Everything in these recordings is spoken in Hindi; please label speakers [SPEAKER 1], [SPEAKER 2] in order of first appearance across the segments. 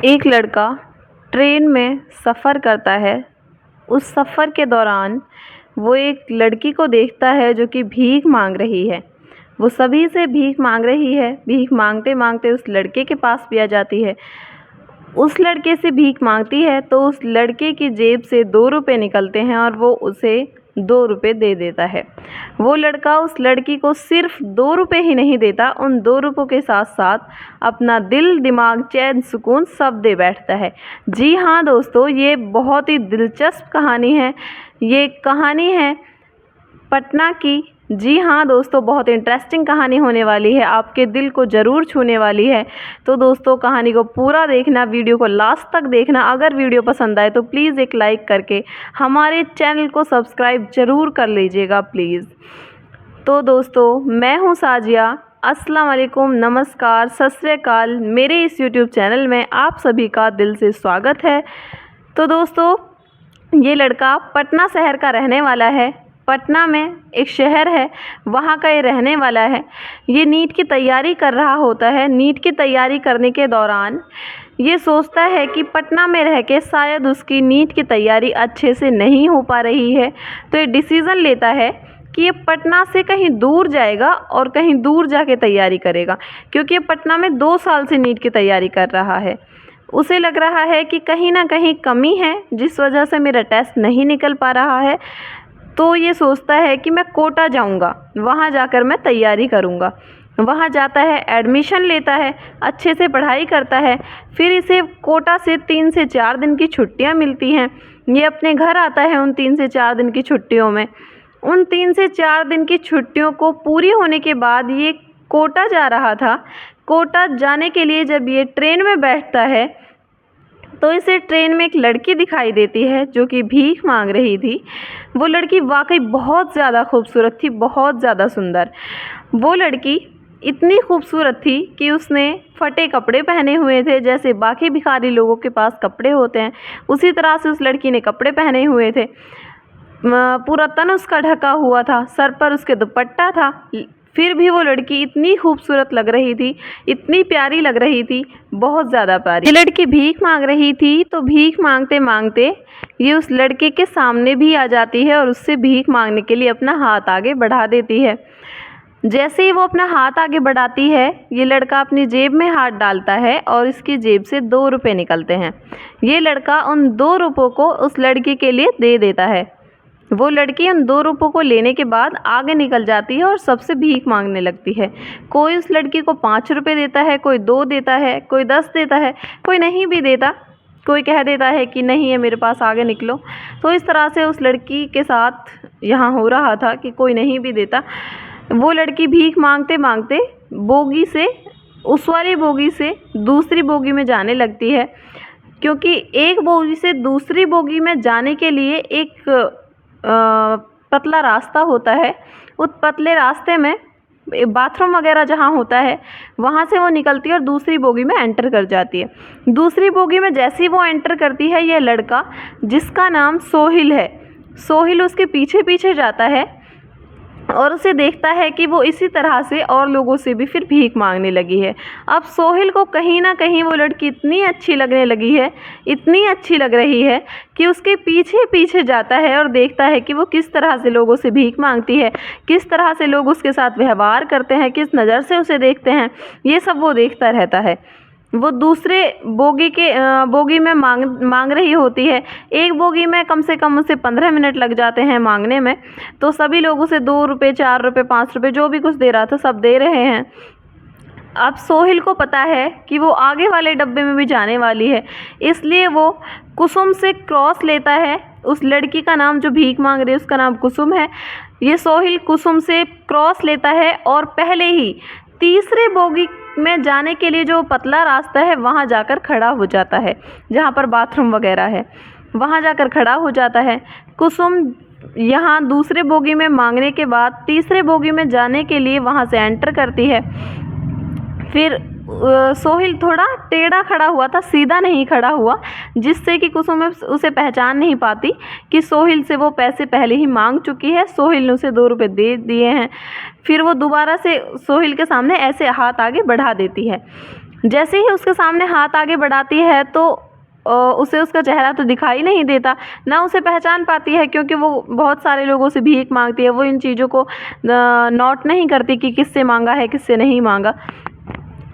[SPEAKER 1] एक लड़का ट्रेन में सफ़र करता है। उस सफ़र के दौरान वो एक लड़की को देखता है जो कि भीख मांग रही है। वो सभी से भीख मांग रही है। भीख मांगते मांगते उस लड़के के पास भी आ जाती है। उस लड़के से भीख मांगती है तो उस लड़के की जेब से 2 रुपये निकलते हैं और वो उसे 2 रुपये दे देता है। वो लड़का उस लड़की को सिर्फ 2 रुपये ही नहीं देता, उन 2 रुपयों के साथ साथ अपना दिल, दिमाग, चैन, सुकून सब दे बैठता है। जी हाँ दोस्तों, ये बहुत ही दिलचस्प कहानी है। ये कहानी है पटना की। जी हाँ दोस्तों, बहुत इंटरेस्टिंग कहानी होने वाली है, आपके दिल को ज़रूर छूने वाली है। तो दोस्तों कहानी को पूरा देखना, वीडियो को लास्ट तक देखना। अगर वीडियो पसंद आए तो प्लीज़ एक लाइक करके हमारे चैनल को सब्सक्राइब ज़रूर कर लीजिएगा प्लीज़। तो दोस्तों मैं हूँ साजिया। अस्सलाम वालेकुम, नमस्कार, सत श्री अकाल। मेरे इस यूट्यूब चैनल में आप सभी का दिल से स्वागत है। तो दोस्तों ये लड़का पटना शहर का रहने वाला है। पटना में एक शहर है, वहाँ का ये रहने वाला है। ये नीट की तैयारी कर रहा होता है। नीट की तैयारी करने के दौरान ये सोचता है कि पटना में रह के शायद उसकी नीट की तैयारी अच्छे से नहीं हो पा रही है। तो ये डिसीज़न लेता है कि ये पटना से कहीं दूर जाएगा और कहीं दूर जाके तैयारी करेगा, क्योंकि ये पटना में 2 साल से नीट की तैयारी कर रहा है। उसे लग रहा है कि कहीं ना कहीं कमी है जिस वजह से मेरा टेस्ट नहीं निकल पा रहा है। तो ये सोचता है कि मैं कोटा जाऊंगा, वहाँ जाकर मैं तैयारी करूंगा। वहाँ जाता है, एडमिशन लेता है, अच्छे से पढ़ाई करता है। फिर इसे कोटा से 3 से 4 दिन की छुट्टियाँ मिलती हैं। ये अपने घर आता है उन 3 से 4 दिन की छुट्टियों में। उन 3 से 4 दिन की छुट्टियों को पूरी होने के बाद ये कोटा जा रहा था। कोटा जाने के लिए जब ये ट्रेन में बैठता है तो इसे ट्रेन में एक लड़की दिखाई देती है जो कि भीख मांग रही थी। वो लड़की वाकई बहुत ज़्यादा खूबसूरत थी, बहुत ज़्यादा सुंदर। वो लड़की इतनी खूबसूरत थी कि उसने फटे कपड़े पहने हुए थे, जैसे बाकी भिखारी लोगों के पास कपड़े होते हैं उसी तरह से उस लड़की ने कपड़े पहने हुए थे। पूरा तन उसका ढका हुआ था, सर पर उसके दुपट्टा था। फिर भी वो लड़की इतनी खूबसूरत लग रही थी, इतनी प्यारी लग रही थी, बहुत ज़्यादा प्यारी। ये लड़की भीख मांग रही थी तो भीख मांगते मांगते ये उस लड़के के सामने भी आ जाती है और उससे भीख मांगने के लिए अपना हाथ आगे बढ़ा देती है। जैसे ही वो अपना हाथ आगे बढ़ाती है, ये लड़का अपनी जेब में हाथ डालता है और इसकी जेब से 2 रुपये निकलते हैं। ये लड़का उन 2 रुपयों को उस लड़की के लिए दे देता है। वो लड़की उन 2 रुपयों को लेने के बाद आगे निकल जाती है और सबसे भीख मांगने लगती है। कोई उस लड़की को 5 रुपये देता है, कोई 2 देता है, कोई 10 देता है, कोई नहीं भी देता। कोई कह देता है कि नहीं है मेरे पास, आगे निकलो। तो इस तरह से उस लड़की के साथ यहाँ हो रहा था कि कोई नहीं भी देता। वो लड़की भीख मांगते मांगते बोगी से, उस वाली बोगी से दूसरी बोगी में जाने लगती है, क्योंकि एक बोगी से दूसरी बोगी में जाने के लिए एक पतला रास्ता होता है। उस पतले रास्ते में बाथरूम वगैरह जहाँ होता है वहाँ से वो निकलती है और दूसरी बोगी में एंटर कर जाती है। दूसरी बोगी में जैसे ही वो एंटर करती है, ये लड़का जिसका नाम सोहिल है, सोहिल उसके पीछे पीछे जाता है और उसे देखता है कि वो इसी तरह से और लोगों से भी फिर भीख मांगने लगी है। अब सोहिल को कहीं ना कहीं वो लड़की इतनी अच्छी लगने लगी है, इतनी अच्छी लग रही है कि उसके पीछे पीछे जाता है और देखता है कि वो किस तरह से लोगों से भीख मांगती है, किस तरह से लोग उसके साथ व्यवहार करते हैं, किस नज़र से उसे देखते हैं। ये सब वो देखता रहता है। वो दूसरे बोगी में मांग रही होती है। एक बोगी में कम से कम उसे 15 मिनट लग जाते हैं मांगने में। तो सभी लोग उसे 2 रुपये, 4 रुपये, 5 रुपये जो भी कुछ दे रहा था सब दे रहे हैं। अब सोहिल को पता है कि वो आगे वाले डब्बे में भी जाने वाली है, इसलिए वो कुसुम से क्रॉस लेता है। उस लड़की का नाम जो भीख मांग रही है उसका नाम कुसुम है। ये सोहिल कुसुम से क्रॉस लेता है और पहले ही तीसरे बोगी में जाने के लिए जो पतला रास्ता है वहाँ जाकर खड़ा हो जाता है, जहाँ पर बाथरूम वगैरह है वहाँ जाकर खड़ा हो जाता है। कुसुम यहाँ दूसरे बोगी में मांगने के बाद तीसरे बोगी में जाने के लिए वहाँ से एंटर करती है। फिर सोहिल थोड़ा टेढ़ा खड़ा हुआ था, सीधा नहीं खड़ा हुआ, जिससे कि कुसुम उसे पहचान नहीं पाती कि सोहिल से वो पैसे पहले ही मांग चुकी है। सोहिल ने उसे 2 रुपये दे दिए हैं। फिर वो दोबारा से सोहिल के सामने ऐसे हाथ आगे बढ़ा देती है। जैसे ही उसके सामने हाथ आगे बढ़ाती है तो उसे उसका चेहरा तो दिखाई नहीं देता, ना उसे पहचान पाती है, क्योंकि वो बहुत सारे लोगों से भीख मांगती है। वो इन चीज़ों को नोट नहीं करती कि किससे मांगा है किससे नहीं मांगा।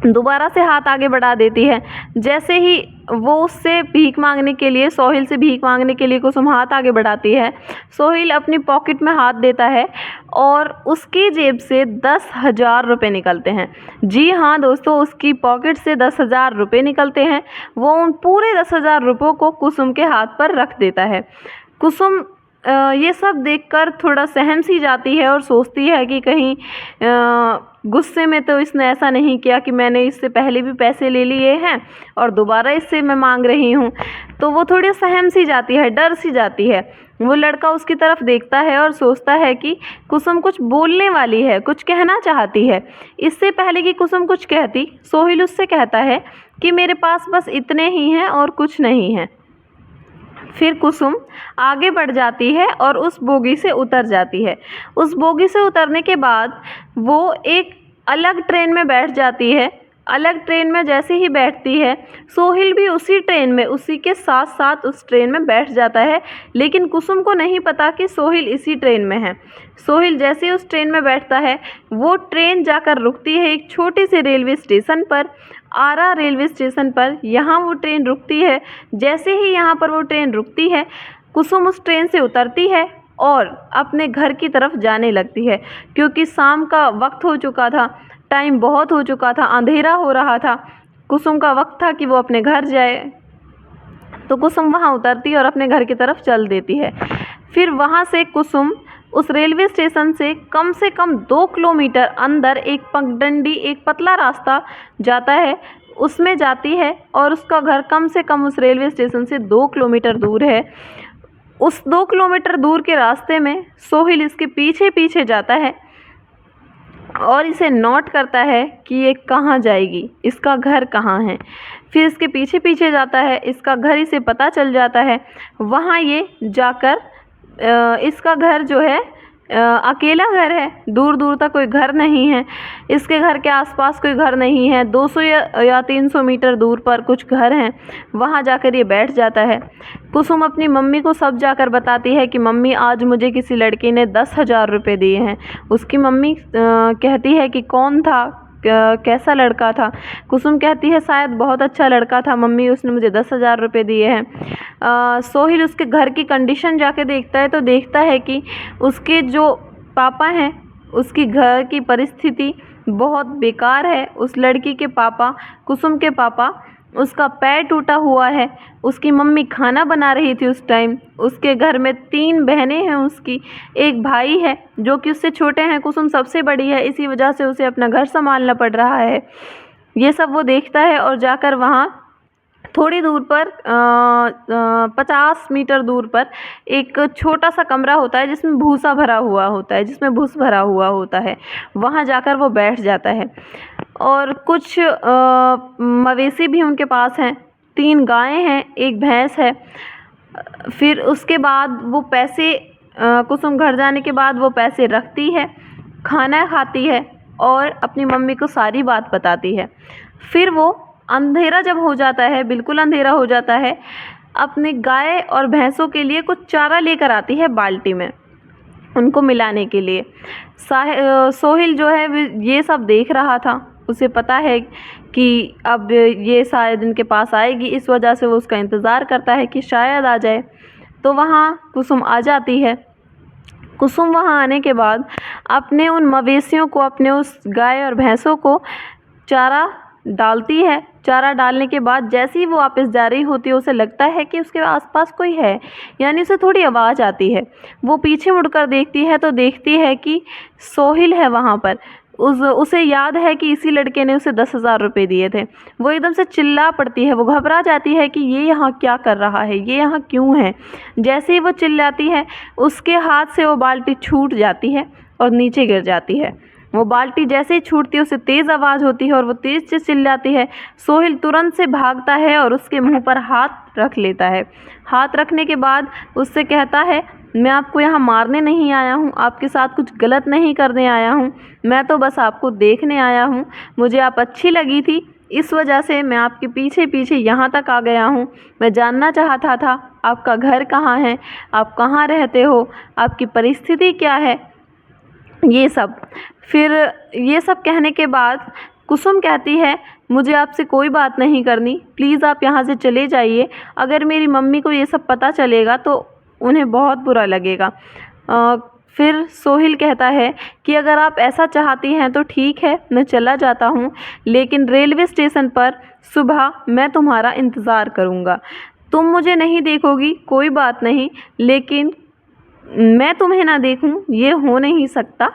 [SPEAKER 1] दोबारा से हाथ आगे बढ़ा देती है। जैसे ही वो उससे भीख मांगने के लिए, सोहिल से भीख मांगने के लिए कुसुम हाथ आगे बढ़ाती है, सोहिल अपनी पॉकेट में हाथ देता है और उसकी जेब से 10,000 रुपये निकलते हैं। जी हाँ दोस्तों, उसकी पॉकेट से 10,000 रुपये निकलते हैं। वो उन पूरे 10,000 रुपयों को कुसुम के हाथ पर रख देता है। कुसुम ये सब देखकर थोड़ा सहम सी जाती है और सोचती है कि कहीं गुस्से में तो इसने ऐसा नहीं किया कि मैंने इससे पहले भी पैसे ले लिए हैं और दोबारा इससे मैं मांग रही हूँ। तो वो थोड़ी सहम सी जाती है, डर सी जाती है। वो लड़का उसकी तरफ देखता है और सोचता है कि कुसुम कुछ बोलने वाली है, कुछ कहना चाहती है। इससे पहले कि कुसुम कुछ कहती, सोहिल उससे कहता है कि मेरे पास बस इतने ही हैं और कुछ नहीं है। फिर कुसुम आगे बढ़ जाती है और उस बोगी से उतर जाती है। उस बोगी से उतरने के बाद वो एक अलग ट्रेन में बैठ जाती है। अलग ट्रेन में जैसे ही बैठती है, सोहिल भी उसी ट्रेन में, उसी के साथ साथ उस ट्रेन में बैठ जाता है। लेकिन कुसुम को नहीं पता कि सोहिल इसी ट्रेन में है। सोहिल जैसे ही उस ट्रेन में बैठता है, वो ट्रेन जाकर रुकती है एक छोटे से रेलवे स्टेशन पर, आरा रेलवे स्टेशन पर। यहाँ वो ट्रेन रुकती है। जैसे ही यहाँ पर वो ट्रेन रुकती है, कुसुम उस ट्रेन से उतरती है और अपने घर की तरफ जाने लगती है, क्योंकि शाम का वक्त हो चुका था, टाइम बहुत हो चुका था, अंधेरा हो रहा था। कुसुम का वक्त था कि वो अपने घर जाए। तो कुसुम वहाँ उतरती है और अपने घर की तरफ चल देती है। फिर वहाँ से कुसुम उस रेलवे स्टेशन से कम 2 किलोमीटर अंदर एक पगडंडी, एक पतला रास्ता जाता है, उसमें जाती है और उसका घर कम से कम उस रेलवे स्टेशन से 2 किलोमीटर दूर है। उस 2 किलोमीटर दूर के रास्ते में सोहिल इसके पीछे पीछे जाता है और इसे नोट करता है कि ये कहाँ जाएगी, इसका घर कहाँ है। फिर इसके पीछे पीछे जाता है, इसका घर इसे पता चल जाता है। वहाँ ये जाकर इसका घर जो है अकेला घर है, दूर दूर तक कोई घर नहीं है। इसके घर के आसपास कोई घर नहीं है। 200 या 300 मीटर दूर पर कुछ घर हैं। वहाँ जाकर ये बैठ जाता है। कुसुम अपनी मम्मी को सब जाकर बताती है कि मम्मी, आज मुझे किसी लड़के ने 10,000 रुपये दिए हैं। उसकी मम्मी कहती है कि कौन था, कैसा लड़का था। कुसुम कहती है शायद बहुत अच्छा लड़का था मम्मी, उसने मुझे 10,000 रुपये दिए हैं। सोहिल उसके घर की कंडीशन जाके देखता है तो देखता है कि उसके जो पापा हैं, उसकी घर की परिस्थिति बहुत बेकार है। उस लड़की के पापा, कुसुम के पापा, उसका पैर टूटा हुआ है। उसकी मम्मी खाना बना रही थी उस टाइम। उसके घर में 3 बहनें हैं उसकी, एक भाई है जो कि उससे छोटे हैं। कुसुम सबसे बड़ी है, इसी वजह से उसे अपना घर संभालना पड़ रहा है। ये सब वो देखता है और जाकर वहाँ थोड़ी दूर पर 50 मीटर दूर पर एक छोटा सा कमरा होता है जिसमें भूसा भरा हुआ होता है, जिसमें भूस भरा हुआ होता है। वहाँ जाकर वो बैठ जाता है और कुछ मवेशी भी उनके पास हैं। 3 गायें हैं, 1 भैंस है। फिर उसके बाद वो पैसे, कुसुम घर जाने के बाद वो पैसे रखती है, खाना खाती है और अपनी मम्मी को सारी बात बताती है। फिर वो अंधेरा जब हो जाता है, बिल्कुल अंधेरा हो जाता है, अपने गाय और भैंसों के लिए कुछ चारा लेकर आती है बाल्टी में, उनको मिलाने के लिए। सोहिल जो है ये सब देख रहा था। उसे पता है कि अब ये शायद इनके पास आएगी, इस वजह से वो उसका इंतज़ार करता है कि शायद आ जाए। तो वहाँ कुसुम आ जाती है। कुसुम वहाँ आने के बाद अपने उन मवेशियों को, अपने उस गाय और भैंसों को चारा डालती है। चारा डालने के बाद जैसे ही वो वापस जा रही होती है, उसे लगता है कि उसके आसपास कोई है, यानी उसे थोड़ी आवाज़ आती है। वो पीछे मुड़कर देखती है तो देखती है कि सोहिल है वहाँ पर। उसे याद है कि इसी लड़के ने उसे 10,000 रुपये दिए थे। वो एकदम से चिल्ला पड़ती है, वो घबरा जाती है कि ये यहाँ क्या कर रहा है, ये यहाँ क्यों है। जैसे ही वो चिल्लाती है, उसके हाथ से वो बाल्टी छूट जाती है और नीचे गिर जाती है। वो बाल्टी जैसे ही छूटती है, उसे तेज़ आवाज़ होती है और वो तेज़ से चिल्लाती है। सोहिल तुरंत से भागता है और उसके मुंह पर हाथ रख लेता है। हाथ रखने के बाद उससे कहता है, मैं आपको यहाँ मारने नहीं आया हूँ, आपके साथ कुछ गलत नहीं करने आया हूँ, मैं तो बस आपको देखने आया हूँ। मुझे आप अच्छी लगी थी, इस वजह से मैं आपके पीछे पीछे यहाँ तक आ गया हूँ। मैं जानना चाहता था आपका घर कहाँ है, आप कहाँ रहते हो, आपकी परिस्थिति क्या है, ये सब। फिर ये सब कहने के बाद कुसुम कहती है, मुझे आपसे कोई बात नहीं करनी, प्लीज़ आप यहाँ से चले जाइए। अगर मेरी मम्मी को ये सब पता चलेगा तो उन्हें बहुत बुरा लगेगा। फिर सोहेल कहता है कि अगर आप ऐसा चाहती हैं तो ठीक है, मैं चला जाता हूँ, लेकिन रेलवे स्टेशन पर सुबह मैं तुम्हारा इंतज़ार करूँगा। तुम मुझे नहीं देखोगी कोई बात नहीं, लेकिन मैं तुम्हें ना देखूं ये हो नहीं सकता।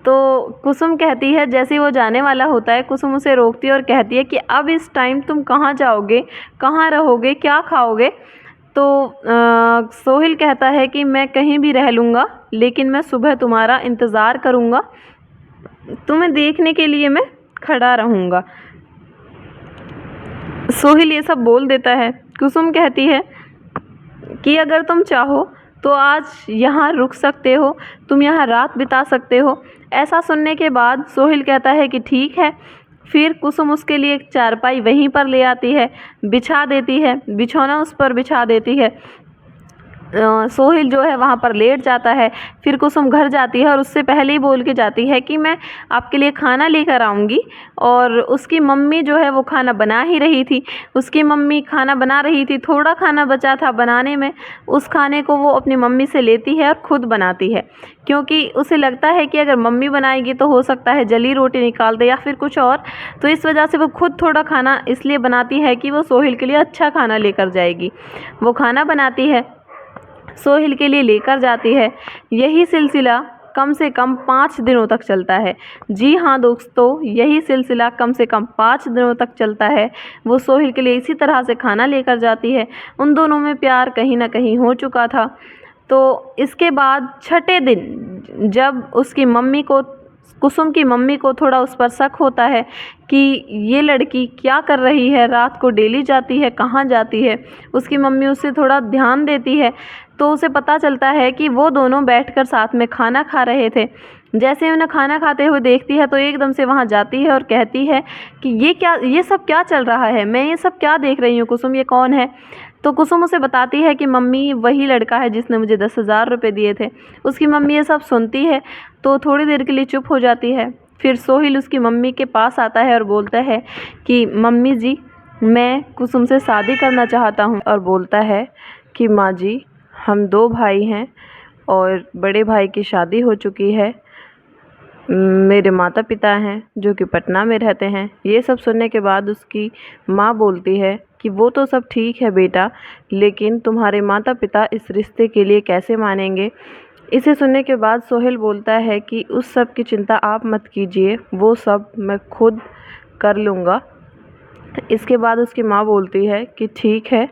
[SPEAKER 1] तो कुसुम कहती है, जैसे ही वो जाने वाला होता है, कुसुम उसे रोकती है और कहती है कि अब इस टाइम तुम कहाँ जाओगे, कहाँ रहोगे, क्या खाओगे। तो सोहेल कहता है कि मैं कहीं भी रह लूँगा, लेकिन मैं सुबह तुम्हारा इंतज़ार करूँगा, तुम्हें देखने के लिए मैं खड़ा रहूँगा। सोहेल ये सब बोल देता है। कुसुम कहती है कि अगर तुम चाहो तो आज यहाँ रुक सकते हो, तुम यहाँ रात बिता सकते हो। ऐसा सुनने के बाद सोहेल कहता है कि ठीक है। फिर कुसुम उसके लिए एक चारपाई वहीं पर ले आती है, बिछा देती है, बिछौना उस पर बिछा देती है। सोहेल जो है वहाँ पर लेट जाता है। फिर कुसुम घर जाती है और उससे पहले ही बोल के जाती है कि मैं आपके लिए खाना लेकर आऊँगी। और उसकी मम्मी जो है वो खाना बना ही रही थी। उसकी मम्मी खाना बना रही थी, थोड़ा खाना बचा था बनाने में, उस खाने को वो अपनी मम्मी से लेती है और ख़ुद बनाती है, क्योंकि उसे लगता है कि अगर मम्मी बनाएगी तो हो सकता है जली रोटी निकाल दे या फिर कुछ और। तो इस वजह से वो खुद थोड़ा खाना इसलिए बनाती है कि वो सोहेल के लिए अच्छा खाना लेकर जाएगी। वो खाना बनाती है, सोहेल के लिए लेकर जाती है। यही सिलसिला कम से कम 5 दिनों तक चलता है। जी हाँ दोस्तों, यही सिलसिला कम से कम 5 दिनों तक चलता है। वो सोहेल के लिए इसी तरह से खाना लेकर जाती है। उन दोनों में प्यार कहीं ना कहीं हो चुका था। तो इसके बाद छठे दिन जब उसकी मम्मी को, कुसुम की मम्मी को थोड़ा उस पर शक होता है कि ये लड़की क्या कर रही है, रात को डेली जाती है, कहाँ जाती है, उसकी मम्मी उससे थोड़ा ध्यान देती है। तो उसे पता चलता है कि वो दोनों बैठकर साथ में खाना खा रहे थे। जैसे उन्हें खाना खाते हुए देखती है तो एकदम से वहाँ जाती है और कहती है कि ये सब क्या चल रहा है, मैं ये सब क्या देख रही हूँ, कुसुम ये कौन है। तो कुसुम उसे बताती है कि मम्मी वही लड़का है जिसने मुझे 10,000 रुपये दिए थे। उसकी मम्मी ये सब सुनती है तो थोड़ी देर के लिए चुप हो जाती है। फिर सोहेल उसकी मम्मी के पास आता है और बोलता है कि मम्मी जी, मैं कुसुम से शादी करना चाहता हूँ। और बोलता है कि माँ जी, हम 2 भाई हैं और बड़े भाई की शादी हो चुकी है, मेरे माता पिता हैं जो कि पटना में रहते हैं। ये सब सुनने के बाद उसकी माँ बोलती है कि वो तो सब ठीक है बेटा, लेकिन तुम्हारे माता पिता इस रिश्ते के लिए कैसे मानेंगे। इसे सुनने के बाद सोहेल बोलता है कि उस सब की चिंता आप मत कीजिए, वो सब मैं खुद कर लूँगा। इसके बाद उसकी माँ बोलती है कि ठीक है।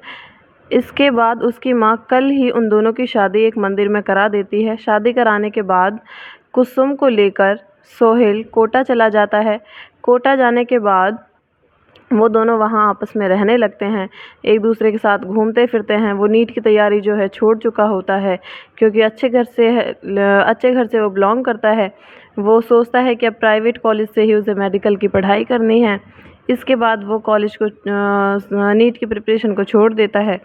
[SPEAKER 1] इसके बाद उसकी माँ कल ही उन दोनों की शादी एक मंदिर में करा देती है। शादी कराने के बाद कुसुम को लेकर सोहेल कोटा चला जाता है। कोटा जाने के बाद वो दोनों वहाँ आपस में रहने लगते हैं, एक दूसरे के साथ घूमते फिरते हैं। वो नीट की तैयारी जो है छोड़ चुका होता है, क्योंकि अच्छे घर से वो बिलोंग करता है। वो सोचता है कि अब प्राइवेट कॉलेज से ही उसे मेडिकल की पढ़ाई करनी है। इसके बाद वो कॉलेज को, नीट की प्रिपरेशन को छोड़ देता है।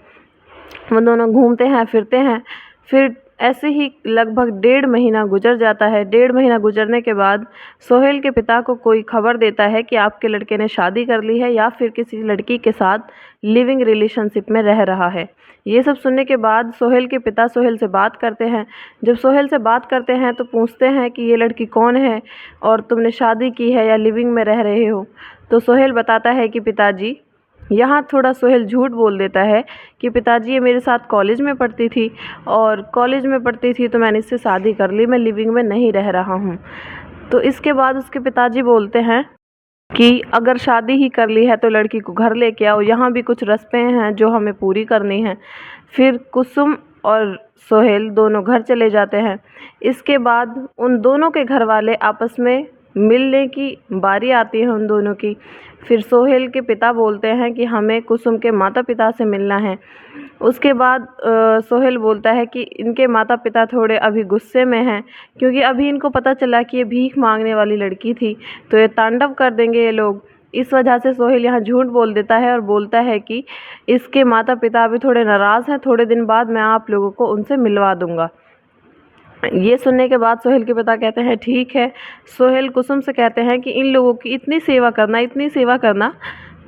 [SPEAKER 1] वो दोनों घूमते हैं फिरते हैं। फिर ऐसे ही लगभग 1.5 महीना गुजर जाता है। 1.5 महीना गुजरने के बाद सोहेल के पिता को कोई खबर देता है कि आपके लड़के ने शादी कर ली है या फिर किसी लड़की के साथ लिविंग रिलेशनशिप में रह रहा है। ये सब सुनने के बाद सोहेल के पिता सोहेल से बात करते हैं। जब सोहेल से बात करते हैं तो पूछते हैं कि ये लड़की कौन है और तुमने शादी की है या लिविंग में रह रहे हो। तो सोहेल बताता है कि पिताजी, यहाँ थोड़ा सोहेल झूठ बोल देता है कि पिताजी ये मेरे साथ कॉलेज में पढ़ती थी और कॉलेज में पढ़ती थी तो मैंने इससे शादी कर ली, मैं लिविंग में नहीं रह रहा हूँ। तो इसके बाद उसके पिताजी बोलते हैं कि अगर शादी ही कर ली है तो लड़की को घर लेके आओ, यहाँ भी कुछ रस्में हैं जो हमें पूरी करनी है। फिर कुसुम और सोहेल दोनों घर चले जाते हैं। इसके बाद उन दोनों के घर वाले आपस में मिलने की बारी आती है उन दोनों की। फिर सोहेल के पिता बोलते हैं कि हमें कुसुम के माता पिता से मिलना है। उसके बाद सोहेल बोलता है कि इनके माता पिता थोड़े अभी गुस्से में हैं, क्योंकि अभी इनको पता चला कि ये भीख मांगने वाली लड़की थी, तो ये तांडव कर देंगे ये लोग। इस वजह से सोहेल यहाँ झूठ बोल देता है और बोलता है कि इसके माता पिता अभी थोड़े नाराज़ हैं, थोड़े दिन बाद मैं आप लोगों को उनसे मिलवा दूँगा। ये सुनने के बाद सोहेल के पिता कहते हैं ठीक है। सोहेल कुसुम से कहते हैं कि इन लोगों की इतनी सेवा करना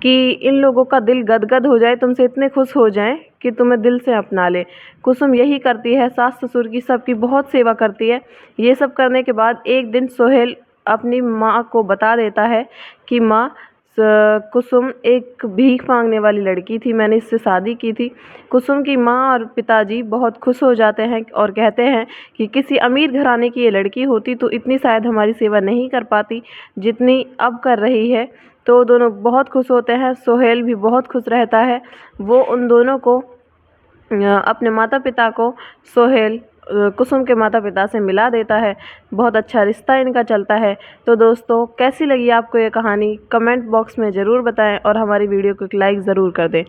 [SPEAKER 1] कि इन लोगों का दिल गदगद हो जाए, तुमसे इतने खुश हो जाएं कि तुम्हें दिल से अपना ले। कुसुम यही करती है, सास ससुर की सबकी बहुत सेवा करती है। ये सब करने के बाद एक दिन सोहेल अपनी माँ को बता देता है कि माँ, कुसुम एक भीख मांगने वाली लड़की थी, मैंने इससे शादी की थी। कुसुम की माँ और पिताजी बहुत खुश हो जाते हैं और कहते हैं कि किसी अमीर घराने की ये लड़की होती तो इतनी शायद हमारी सेवा नहीं कर पाती जितनी अब कर रही है। तो दोनों बहुत खुश होते हैं, सोहेल भी बहुत खुश रहता है। वो उन दोनों को अपने माता पिता को सोहेल कुसुम के माता पिता से मिला देता है। बहुत अच्छा रिश्ता इनका चलता है। तो दोस्तों, कैसी लगी आपको ये कहानी कमेंट बॉक्स में ज़रूर बताएं और हमारी वीडियो को एक लाइक ज़रूर कर दें।